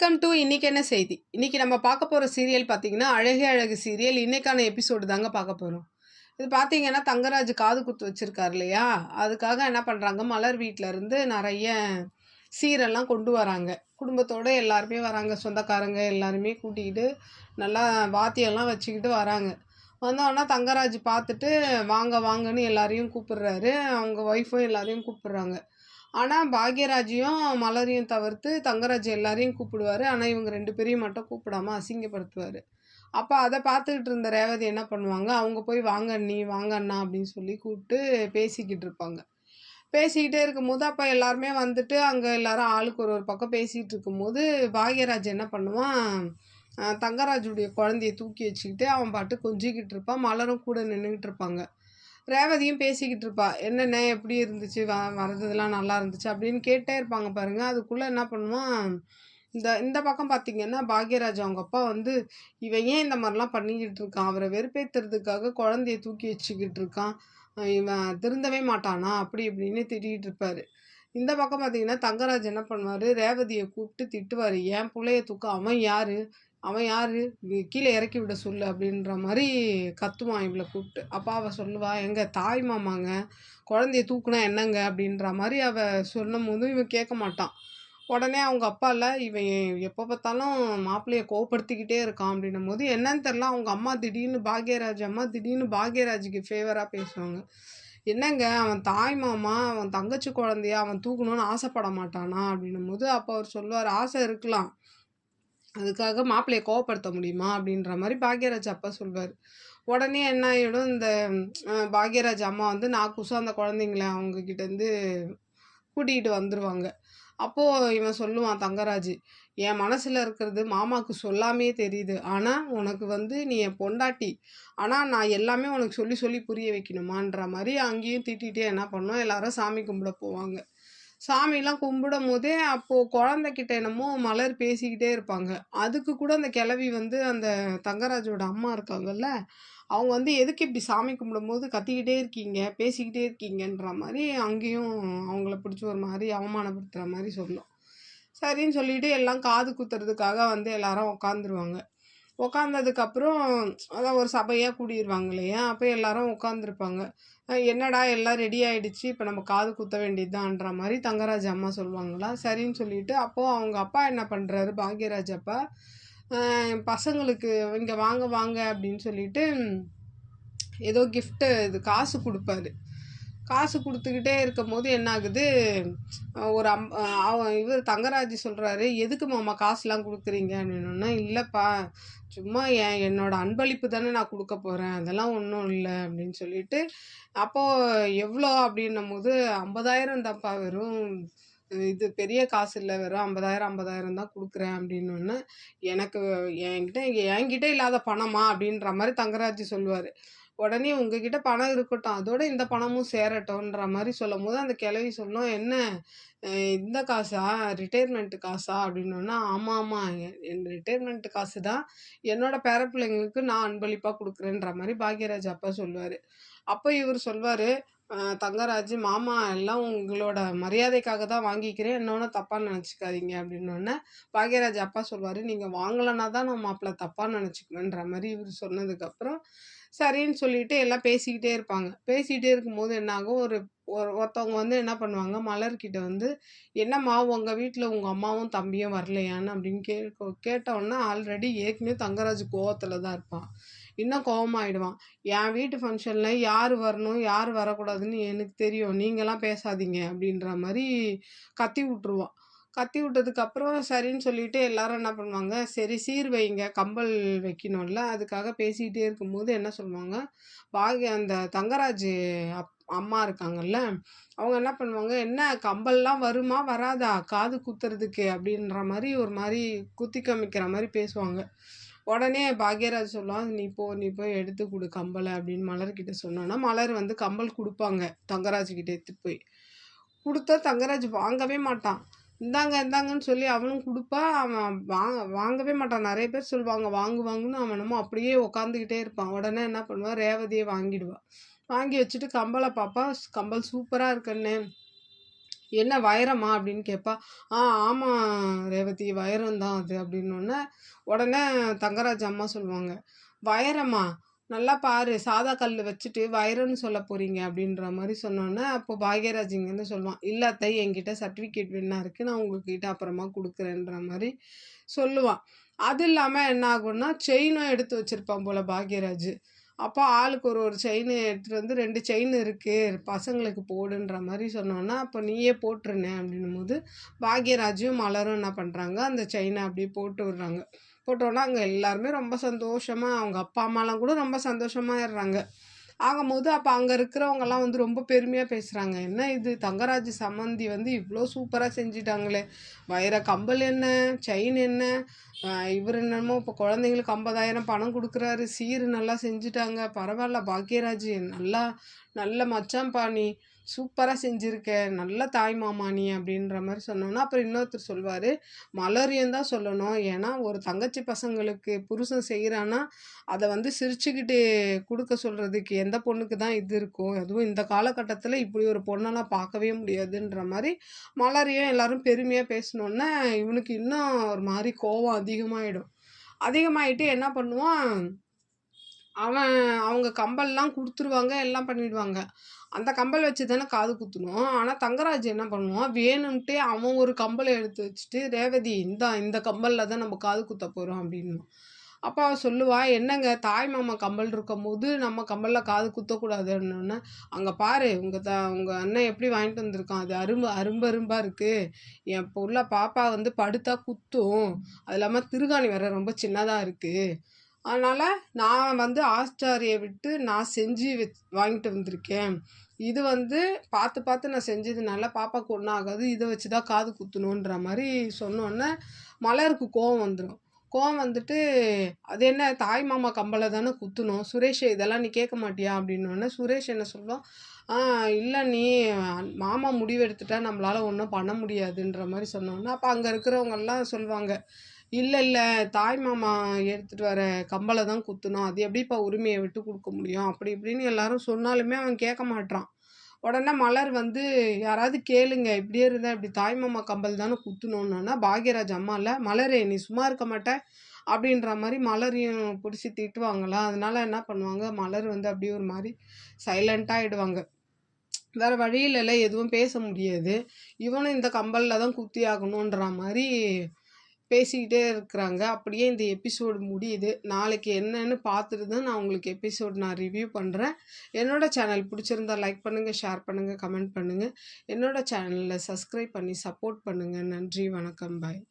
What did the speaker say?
Welcome to இன்னைக்கு என்ன செய்தி. இன்னைக்கு நம்ம பார்க்க போகிற சீரியல் பார்த்தீங்கன்னா அழகே அழகு சீரியல். இன்னைக்கான எபிசோடு தாங்க பார்க்க போகிறோம். இது பார்த்தீங்கன்னா தங்கராஜ் காது குத்து வச்சிருக்காரு இல்லையா, அதுக்காக என்ன பண்ணுறாங்க, மலர் வீட்டில் இருந்து நிறைய சீரெல்லாம் கொண்டு வராங்க. குடும்பத்தோடு எல்லாருமே வராங்க, சொந்தக்காரங்க எல்லாருமே கூட்டிக்கிட்டு நல்லா வாத்தியெல்லாம் வச்சுக்கிட்டு வராங்க. வந்தோடனே தங்கராஜ் பார்த்துட்டு வாங்க வாங்கன்னு எல்லாரையும் கூப்பிடுறாரு. அவங்க ஒய்ஃபும் எல்லாரையும் கூப்பிடுறாங்க. ஆனால் பாக்யராஜையும் மலரையும் தவிர்த்து தங்கராஜ் எல்லாரையும் கூப்பிடுவார். ஆனால் இவங்க 2 பேரையும் மட்டும் கூப்பிடாம அசிங்கப்படுத்துவார். அப்போ அதை பார்த்துக்கிட்டு இருந்த ரேவதி என்ன பண்ணுவாங்க, அவங்க போய் வாங்க அண்ணி வாங்க அண்ணா அப்படின்னு சொல்லி கூப்பிட்டு பேசிக்கிட்டு இருப்பாங்க. பேசிக்கிட்டே இருக்கும்போது அப்போ எல்லாருமே வந்துட்டு அங்கே எல்லாரும் ஆளுக்கு ஒரு ஒரு பக்கம் பேசிகிட்டு இருக்கும்போது பாக்யராஜ் என்ன பண்ணுவான், தங்கராஜுடைய குழந்தைய தூக்கி வச்சுக்கிட்டு அவன் பாட்டு கொஞ்சிக்கிட்டு இருப்பான். மலரும் கூட நின்றுக்கிட்டு இருப்பாங்க. ரேவதியும் பேசிக்கிட்டு இருப்பா, என்னென்ன எப்படி இருந்துச்சு, வர்றதுலாம் நல்லா இருந்துச்சு அப்படின்னு கேட்டே இருப்பாங்க பாருங்க. அதுக்குள்ளே என்ன பண்ணுவான், இந்த இந்த பக்கம் பார்த்தீங்கன்னா பாக்யராஜ் அவங்க அப்பா வந்து, இவன் ஏன் இந்த மாதிரிலாம் பண்ணிக்கிட்டு இருக்கான், அவரை வெறுப்பேற்றுறதுக்காக குழந்தைய தூக்கி வச்சுக்கிட்டு இருக்கான், இவன் திருந்தவே மாட்டானா அப்படி இப்படின்னு திட்டிகிட்டு இருப்பாரு. இந்த பக்கம் பார்த்தீங்கன்னா தங்கராஜ் என்ன பண்ணுவார், ரேவதியை கூப்பிட்டு திட்டுவார். ஏன் பிள்ளைய தூக்க, அவன் யாரு, அவன் யாரு, கீழே இறக்கி விட சொல்லு அப்படின்ற மாதிரி கத்துவான் இவளை கூப்பிட்டு. அப்போ அவள் சொல்லுவா, எங்க தாய் மாமாங்க, குழந்தைய தூக்குனா என்னங்க அப்படின்ற மாதிரி அவள் சொல்லும் போதும் இவன் கேட்க மாட்டான். உடனே அவங்க அப்பா இல்லை, இவன் எப்போ பார்த்தாலும் மாப்பிள்ளையை கோவப்படுத்திக்கிட்டே இருக்கான் அப்படின்னும் போது என்னன்னு தெரில, அவங்க அம்மா திடீர்னு பாக்யராஜுக்கு ஃபேவராக பேசுவாங்க. என்னங்க அவன் தாய் மாமா, அவன் தங்கச்சி குழந்தைய அவன் தூக்கணும்னு ஆசைப்பட மாட்டானா அப்படின்னும் போது அப்போ அவர் சொல்லுவார், ஆசை இருக்கலாம், அதுக்காக மாப்பிள்ளையை கோவப்படுத்த முடியுமா அப்படின்ற மாதிரி பாக்யராஜ் அப்பா சொல்வார். உடனே என்ன ஆகிடும், இந்த பாக்யராஜ் அம்மா வந்து நாக்குசம் அந்த குழந்தைங்கள அவங்கக்கிட்டேருந்து கூட்டிகிட்டு வந்துடுவாங்க. அப்போது இவன் சொல்லுவான் தங்கராஜ், என் மனசில் இருக்கிறது மாமாவுக்கு சொல்லாமே தெரியுது, ஆனால் உனக்கு வந்து நீ என் பொண்டாட்டி, ஆனால் நான் எல்லாமே உனக்கு சொல்லி சொல்லி புரிய வைக்கணுமான்ற மாதிரி அங்கேயும் திட்டிகிட்டே என்ன பண்ணோம், எல்லாரும் சாமி கும்பிட போவாங்க. சாமிலாம் கும்பிடும் போதே அப்போது குழந்தைகிட்ட என்னமோ மலர் பேசிக்கிட்டே இருப்பாங்க. அதுக்கு கூட அந்த கிழவி வந்து அந்த தங்கராஜோட அம்மா இருக்காங்கல்ல, அவங்க வந்து எதுக்கு இப்படி சாமி கும்பிடும்போது கத்திக்கிட்டே இருக்கீங்க, பேசிக்கிட்டே இருக்கீங்கன்ற மாதிரி அங்கேயும் அவங்கள பிடிச்சி ஒரு மாதிரி அவமானப்படுத்துகிற மாதிரி சொல்லும். சரின்னு சொல்லிட்டு எல்லாம் காது குத்துறதுக்காக வந்து எல்லாரும் உட்காந்துருவாங்க. உட்காந்ததுக்கப்புறம் அதான் ஒரு சபையாக கூடிடுவாங்க இல்லையா, அப்போ எல்லாரும் உட்காந்துருப்பாங்க. என்னடா எல்லாம் ரெடி ஆகிடுச்சு, இப்போ நம்ம காது குத்த வேண்டியதுதான்ற மாதிரி தங்கராஜ் அம்மா சொல்லுவாங்களா. சரின்னு சொல்லிட்டு அப்போது அவங்க அப்பா என்ன பண்ணுறாரு, பாக்யராஜ் அப்பா பசங்களுக்கு இங்கே வாங்க வாங்க அப்படின்னு சொல்லிட்டு ஏதோ கிஃப்ட்டு இது காசு கொடுப்பாரு. காசு கொடுத்துக்கிட்டே இருக்கும்போது என்ன ஆகுது, ஒரு இவர் தங்கராஜ் சொல்கிறாரு, எதுக்கு மாமா காசுலாம் கொடுக்குறீங்க அப்படின்னா, இல்லைப்பா சும்மா என்னோட அன்பளிப்பு தானே நான் கொடுக்க போகிறேன், அதெல்லாம் ஒன்றும் இல்லை அப்படின்னு சொல்லிட்டு. அப்போது எவ்வளோ அப்படின்னும் போது 50,000 தான்ப்பா, வெறும் இது பெரிய காசு இல்லை, வெறும் 50,000 தான் கொடுக்குறேன் அப்படின்னோடனே, எனக்கு என்கிட்ட இல்லாத பணமா அப்படின்ற மாதிரி தங்கராஜ் சொல்லுவார். உடனே உங்ககிட்ட பணம் இருக்கட்டும், அதோட இந்த பணமும் சேரட்டும்ன்ற மாதிரி சொல்லும் போது அந்த கிழவி சொல்லும், என்ன இந்த காசா, ரிட்டையர்மெண்ட்டு காசா அப்படின்னோன்னா, ஆமாம் ஆமாம் என் ரிட்டையர்மெண்ட்டு காசு தான், என்னோட பேர பிள்ளைங்களுக்கு நான் அன்பளிப்பாக கொடுக்குறேன்ற மாதிரி பாக்யராஜ் அப்பா சொல்லுவார். அப்போ இவர் சொல்வார், தங்கராஜ் மாமா எல்லாம் உங்களோட மரியாதைக்காக தான் வாங்கிக்கிறேன், இன்னொன்று தப்பாக நினச்சிக்காதீங்க அப்படின்னோடனே பாக்யராஜ் அப்பா சொல்வார், நீங்கள் வாங்கலைன்னா தான் நான் மாப்பிள்ளை தப்பாக நினச்சிக்குவேன்ற மாதிரி இவர் சொன்னதுக்கப்புறம் சரின்னு சொல்லிட்டு எல்லாம் பேசிக்கிட்டே இருப்பாங்க. பேசிக்கிட்டே இருக்கும்போது என்னாகும், ஒருத்தவங்க வந்து என்ன பண்ணுவாங்க, மலர்கிட்ட வந்து, என்னம்மா உங்கள் வீட்டில் உங்கள் அம்மாவும் தம்பியும் வரலையான்னு அப்படின்னு கேட்டோன்னே ஆல்ரெடி ஏற்கனவே தங்கராஜ் கோவத்தில் தான் இருப்பான். இன்னும் கோவமாயிடுவான். என் வீட்டு ஃபங்க்ஷனில் யார் வரணும் யார் வரக்கூடாதுன்னு எனக்கு தெரியும், நீங்களாம் பேசாதீங்க அப்படின்ற மாதிரி கத்தி விட்ருவான். கத்தி விட்டதுக்கப்புறம் சரின்னு சொல்லிட்டு எல்லாரும் என்ன பண்ணுவாங்க, சரி சீர் வைங்க, கம்பல் வைக்கணும்ல, அதுக்காக பேசிக்கிட்டே இருக்கும்போது என்ன சொல்லுவாங்க, அந்த தங்கராஜ் அம்மா இருக்காங்கல்ல, அவங்க என்ன பண்ணுவாங்க, என்ன கம்பல்லாம் வருமா வராதா காது குத்துறதுக்கு அப்படின்ற மாதிரி ஒரு மாதிரி குத்தி காமிக்கிற மாதிரி பேசுவாங்க. உடனே பாக்யராஜ் சொல்லுவான், நீ போய் எடுத்து கொடு கம்பலை அப்படின்னு மலர்கிட்ட சொன்னோன்னா, மலர் வந்து கம்பல் கொடுப்பாங்க தங்கராஜ்கிட்ட எடுத்துகிட்டு போய். கொடுத்தா தங்கராஜ் வாங்கவே மாட்டான். இந்தாங்கன்னு சொல்லி அவனும் கொடுப்பா, அவன் வாங்கவே மாட்டான். நிறைய பேர் சொல்லுவாங்க வாங்குன்னு, அவன் என்னமோ அப்படியே உட்காந்துக்கிட்டே இருப்பான். உடனே என்ன பண்ணுவான், ரேவதியை வாங்கிடுவான். வாங்கி வச்சுட்டு கம்பலை பார்ப்பா, கம்பல் சூப்பராக இருக்குன்னு "என்ன வைரமா?" அப்படின்னு கேட்பா. "ஆ ஆமா ரேவதி, வைரம் தான் அது" அப்படின்னோனே, உடனே தங்கராஜ் அம்மா சொல்லுவாங்க, "வைரமா? நல்லா பாரு, சாதா கல்லு வச்சுட்டு வைரம்னு சொல்ல போறீங்க" அப்படின்ற மாரி சொன்னோனே, அப்போ பாக்யராஜ் இங்கேருந்து சொல்லுவான், "இல்ல அத்தை, என்கிட்ட சர்டிஃபிகேட் வேணா இருக்கு. நான் உங்ககிட்ட அப்புறமா குடுக்குறேன்ற" மாரி சொல்லுவான். அது இல்லாம என்ன ஆகும்னா, செயினும் எடுத்து வச்சிருப்பான் போல பாக்யராஜ். அப்போ ஆளுக்கு ஒரு செயின் எடுத்துட்டு வந்து 2 செயின் இருக்கு, பசங்களுக்கு போடுன்ற மாரி சொன்னோன்னா, "அப்போ நீயே போட்டுருண்ணே" அப்படின்னும்போது, பாக்யராஜும் மலரும் என்ன பண்றாங்க, அந்த செயின அப்படியே போட்டு விடுறாங்க. போட்டோனே அங்க எல்லாருமே ரொம்ப சந்தோஷமா, அவங்க அப்பா, அம்மாலாம் கூட ரொம்ப சந்தோஷமாயிடுறாங்க. ஆகும்போது அப்ப அங்க இருக்கிறவங்கலாம் வந்து ரொம்ப பெருமையா பேசுறாங்க. "என்ன இது தங்கராஜ் சம்மந்தி வந்து இவ்ளோ சூப்பரா செஞ்சுட்டாங்களே! வைர கம்பல் என்ன? செயின் என்ன? இவரு என்னமோ இப்போ குழந்தைங்களுக்கு 50,000 பணம் குடுக்குறாரு. சீரு நல்லா செஞ்சுட்டாங்க. பரவால்ல பாக்யராஜ், நல்லா நல்ல மச்சான்ப்பா நீ. சூப்பரா செஞ்சிருக்க. நல்ல தாய் மாமா நீ" அப்படின்ற மாரி சொன்னோனே, அப்புறம் இன்னொருத்தர் சொல்வாரு, "மலரையும் தான் சொல்லணும். ஏன்னா ஒரு தங்கச்சி பசங்களுக்கு புருஷன் செய்றான்னா, அத வந்து சிரிச்சுக்கிட்டு குடுக்க சொல்றதுக்கு எந்த பொண்ணுக்கு தான் இது இருக்கும்? அதுவும் இந்த காலகட்டத்தில இப்படி ஒரு பொண்ணெல்லாம் பார்க்கவே முடியாதுன்ற" மாரி மலரையும் எல்லாரும் பெருமையா பேசினோனே, இவனுக்கு இன்னும் ஒரு மாரி கோவம் அதிகமாயிடும். அதிகமாயிட்டு என்ன பண்ணுவான், அவன் அவங்க கம்பல்லாம் குடுத்துருவாங்க, எல்லாம் பண்ணிடுவாங்க. அந்த கம்பல் வச்சு தானே காது குத்தணும். ஆனா தங்கராஜ் என்ன பண்ணுவான், வேணும்ட்டே அவன் ஒரு கம்பல எடுத்து வச்சுட்டு, "ரேவதி இந்தா இந்த கம்பல்ல தான் நம்ம காது குத்த போறோம்" அப்படின்னுவான். அப்ப அவ சொல்லுவா, "என்னங்க தாய் மாமா கம்பல் இருக்கும்போது, நம்ம கம்பல்ல காது குத்தக்கூடாதுன்னோனே, அங்க பாரு உங்க அண்ணன் எப்படி வாங்கிட்டு வந்திருக்கான். அது அரும்பரும்பா இருக்கு. என் புள்ள பாப்பா வந்து படுத்தா குத்தும். அது இல்லாம திருகாணி வேற ரொம்ப சின்னதா இருக்கு. அதனால நான் வந்து ஆசாரிய விட்டு நான் செஞ்சு வாங்கிட்டு வந்திருக்கேன். இது வந்து பார்த்து பார்த்து நான் செஞ்சதுனால பாப்பாக்கு ஒண்ணும் ஆகாது. இத வச்சு தான் காது குத்தணுன்ற" மாரி சொன்னோனே, மலருக்கு கோவம் வந்துரும். கோவம் வந்துட்டு, "அது என்ன தாய் மாமா கம்பல தானே குத்தணும். சுரேஷ் இதெல்லாம் நீ கேட்க மாட்டியா?" அப்படின்னோனே, சுரேஷ் என்ன சொல்வான், "ஆ இல்ல நீ மாமா முடிவெடுத்துட்டா நம்மளால ஒண்ணும் பண்ண முடியாதுன்ற" மாரி சொன்னோனே, அப்ப அங்க இருக்கிறவங்கலாம் சொல்வாங்க, "இல்ல, இல்ல தாய் மாமா எடுத்துட்டு வர கம்பல தான் குத்தணும். அது எப்படிப்பா உரிமைய விட்டு குடுக்க முடியும்?" அப்படி இப்படின்னு எல்லாரும் சொன்னாலுமே அவன் கேட்க மாட்றான். உடனே மலர் வந்து, "யாராவது கேளுங்க. இப்படியே இருந்தா எப்படி? தாய் மாமா கம்பல் தானே குத்தணும்னோன" பாக்யராஜ் அம்மால, "மலரே நீ சும்மா இருக்க மாட்ட?" அப்படின்ற மாரி மலரையும் புடிச்சு திட்டுவாங்களா, அதனால என்ன பண்ணுவாங்க, மலர் வந்து அப்படியே ஒரு மாரி சைலன்ட்டா ஆயிடுவாங்க. வேற வழி இல்லல்ல, எதுவும் பேச முடியாது. இவனும் இந்த கம்பல்ல தான் குத்தி ஆகணுன்ற மாரி பேசிக்கிட்டே இருக்கிறாங்க. அப்படியே இந்த எபிசோடு முடியுது. நாளைக்கு என்னன்னு பார்த்துட்டு தான் நான் உங்களுக்கு எபிசோட் நான் ரிவ்யூ பண்றேன். என்னோட சேனல் பிடிச்சிருந்தா லைக் பண்ணுங்க, ஷேர் பண்ணுங்க, கமெண்ட் பண்ணுங்க. என்னோட சேனல சப்ஸ்கிரைப் பண்ணி சப்போர்ட் பண்ணுங்க. நன்றி, வணக்கம், பாய்.